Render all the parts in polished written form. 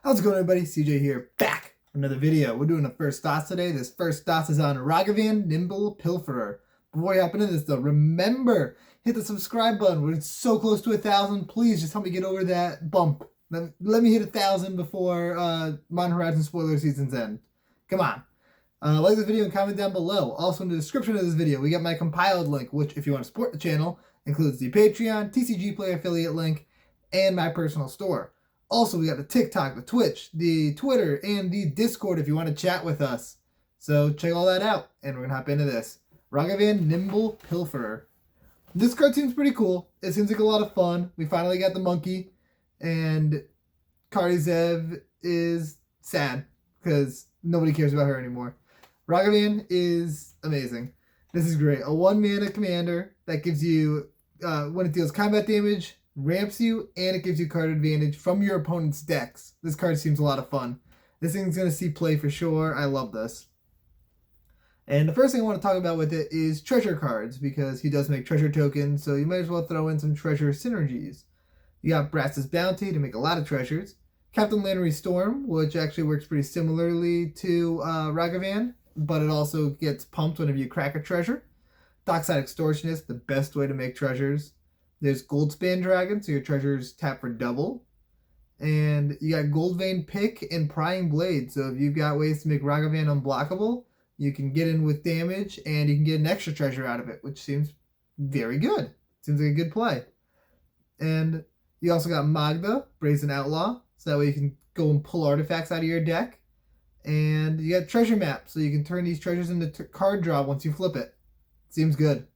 How's it going, everybody? CJ here, back for another video. We're doing a first thoughts today. This first thoughts is on Ragavan Nimble Pilferer. Before we hop into this though, remember, hit the subscribe button. We're so close to 1,000. Please just help me get over that bump. Let me hit 1,000 before Modern Horizon spoiler season's end. Come on. Like this video and comment down below. Also in the description of this video, we got my compiled link, which if you want to support the channel, includes the Patreon, TCG Play affiliate link, and my personal store. Also, we got the TikTok, the Twitch, the Twitter, and the Discord if you want to chat with us. So check all that out, and we're going to hop into this. Ragavan Nimble Pilferer. This card seems pretty cool. It seems like a lot of fun. We finally got the MONKE, and Karizev is sad because nobody cares about her anymore. Ragavan is amazing. This is great. A 1-mana commander that gives you, when it deals combat damage, ramps you, and it gives you card advantage from your opponent's decks. This card seems a lot of fun. This thing's going to see play for sure. I love this. And the first thing I want to talk about with it is treasure cards, because he does make treasure tokens, so you might as well throw in some treasure synergies. You got Brass's Bounty to make a lot of treasures. Captain Lannery's Storm, which actually works pretty similarly to Ragavan, but it also gets pumped whenever you crack a treasure. Dockside Extortionist, the best way to make treasures. There's Goldspan Dragon, so your treasures tap for double. And you got Goldvein Pick and Prying Blade. So if you've got ways to make Ragavan unblockable, you can get in with damage and you can get an extra treasure out of it, which seems very good. Seems like a good play. And you also got Magda, Brazen Outlaw, so that way you can go and pull artifacts out of your deck. And you got Treasure Map, so you can turn these treasures into card draw once you flip it. Seems good.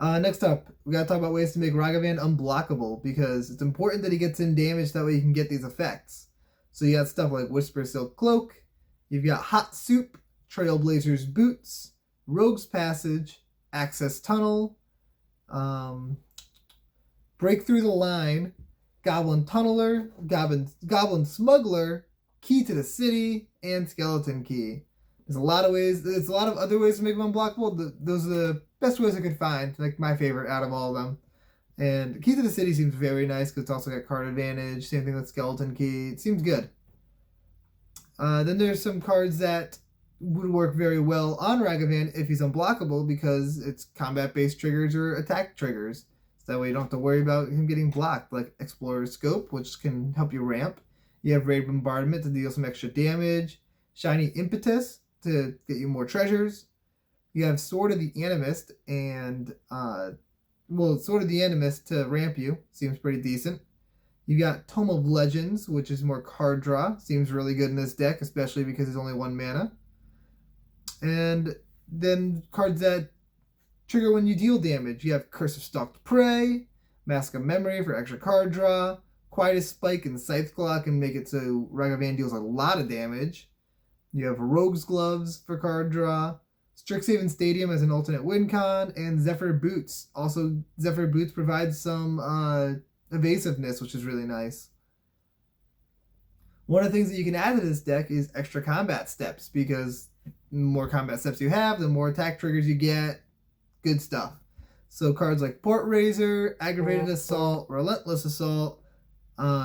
Next up, we gotta talk about ways to make Ragavan unblockable, because it's important that he gets in damage, that way you can get these effects. So you got stuff like Whisper Silk Cloak, you've got Hot Soup, Trailblazer's Boots, Rogue's Passage, Access Tunnel, Break Through the Line, Goblin Tunneler, Goblin Smuggler, Key to the City, and Skeleton Key. There's a lot of ways. There's a lot of other ways to make them unblockable. Those are the best ways I could find. Like my favorite out of all of them. And Key to the City seems very nice because it's also got card advantage. Same thing with Skeleton Key. It seems good. Then there's some cards that would work very well on Ragavan if he's unblockable, because it's combat-based triggers or attack triggers. So that way you don't have to worry about him getting blocked, like Explorer's Scope, which can help you ramp. You have Raid Bombardment to deal some extra damage. Shiny Impetus to get you more treasures. You have Sword of the Animist and, Sword of the Animist to ramp you. Seems pretty decent. You got Tome of Legends, which is more card draw. Seems really good in this deck, especially because it's only 1 mana. And then cards that trigger when you deal damage. You have Curse of Stalked Prey, Mask of Memory for extra card draw, Quietest Spike and Scythe Claw can make it so Ragavan deals a lot of damage. You have Rogue's Gloves for card draw, Strixhaven Stadium as an alternate win con, and Zephyr Boots. Also, Zephyr Boots provides some evasiveness, which is really nice. One of the things that you can add to this deck is extra combat steps, because the more combat steps you have, the more attack triggers you get. Good stuff. So cards like Port Razor, Aggravated Assault, Relentless Assault,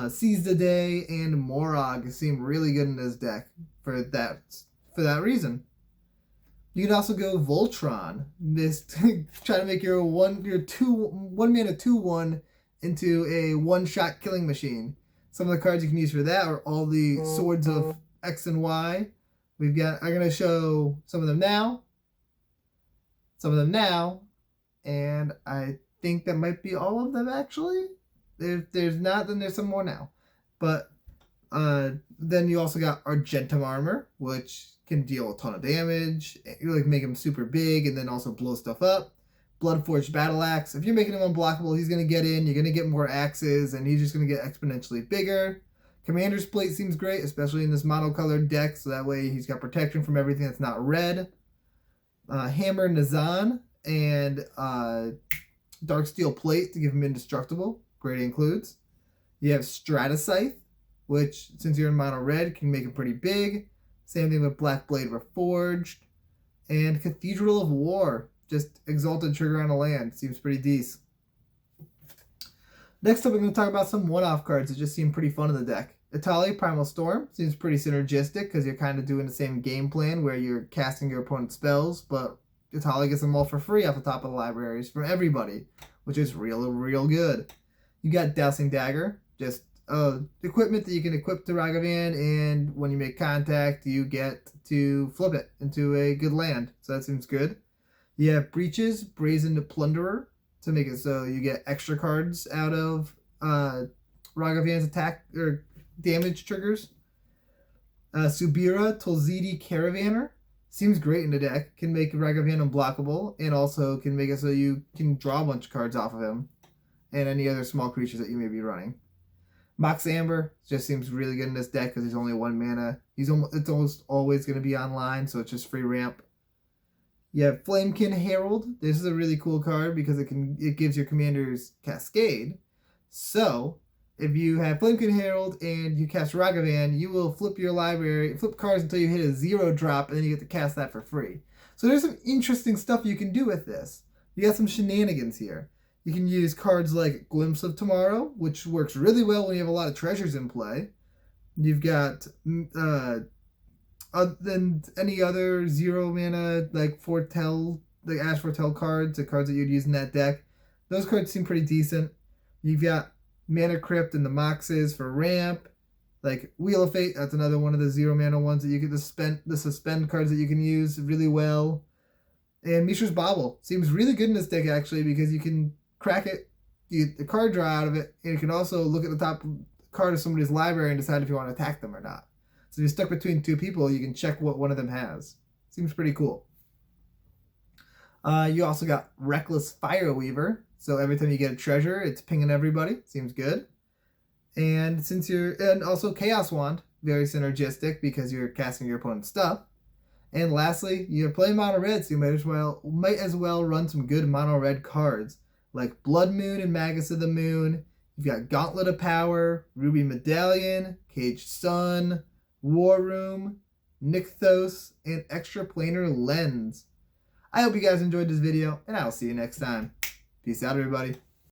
Seize the Day, and Morog seem really good in this deck for that reason. You can also go Voltron. This try to make your 1 mana 2/1 into a one-shot killing machine. Some of the cards you can use for that are all the Swords of X and Y. I'm gonna show some of them now. And I think that might be all of them actually. If there's not, then there's some more now. But then you also got Argentum Armor, which can deal a ton of damage. You like make him super big and then also blow stuff up. Bloodforged Battle Axe. If you're making him unblockable, he's going to get in. You're going to get more axes, and he's just going to get exponentially bigger. Commander's Plate seems great, especially in this monocolored deck, so that way he's got protection from everything that's not red. Hammer Nazan and Dark Steel Plate to give him indestructible. Great includes. You have Stratascythe, which, since you're in mono red, can make it pretty big. Same thing with Black Blade Reforged. And Cathedral of War. Just exalted trigger on a land. Seems pretty decent. Next up, we're going to talk about some one-off cards that just seem pretty fun in the deck. Italy, Primal Storm. Seems pretty synergistic because you're kind of doing the same game plan where you're casting your opponent's spells, but Italy gets them all for free off the top of the libraries for everybody, which is real good. You got Dousing Dagger, just equipment that you can equip to Ragavan, and when you make contact, you get to flip it into a good land. So that seems good. You have Breaches, Brazen Plunderer, to make it so you get extra cards out of Ragavan's attack or damage triggers. Subira, Tolzidi Caravaner. Seems great in the deck. Can make Ragavan unblockable, and also can make it so you can draw a bunch of cards off of him and any other small creatures that you may be running. Mox Amber just seems really good in this deck because he's only 1 mana. It's almost always going to be online, so it's just free ramp. You have Flamekin Harold. This is a really cool card because it gives your commanders Cascade. So if you have Flamekin Harold and you cast Ragavan, you will flip your library, flip cards until you hit a 0-drop, and then you get to cast that for free. So there's some interesting stuff you can do with this. You got some shenanigans here. You can use cards like Glimpse of Tomorrow, which works really well when you have a lot of treasures in play. You've got then any other 0 mana like Foretell, like Ash Foretell cards, the cards that you'd use in that deck. Those cards seem pretty decent. You've got Mana Crypt and the Moxes for ramp. Like Wheel of Fate, that's another one of the 0 mana ones that you get the suspend cards that you can use really well. And Mishra's Bauble seems really good in this deck actually because you can crack it, you get the card draw out of it, and you can also look at the top card of somebody's library and decide if you want to attack them or not. So if you're stuck between 2 people, you can check what one of them has. Seems pretty cool. You also got Reckless Fireweaver. So every time you get a treasure, it's pinging everybody. Seems good. And also Chaos Wand, very synergistic because you're casting your opponent's stuff. And lastly, you're playing mono red, so you might as well run some good mono red cards like Blood Moon and Magus of the Moon. You've got Gauntlet of Power, Ruby Medallion, Caged Sun, War Room, Nykthos, and Extraplanar Lens. I hope you guys enjoyed this video, and I will see you next time. Peace out, everybody.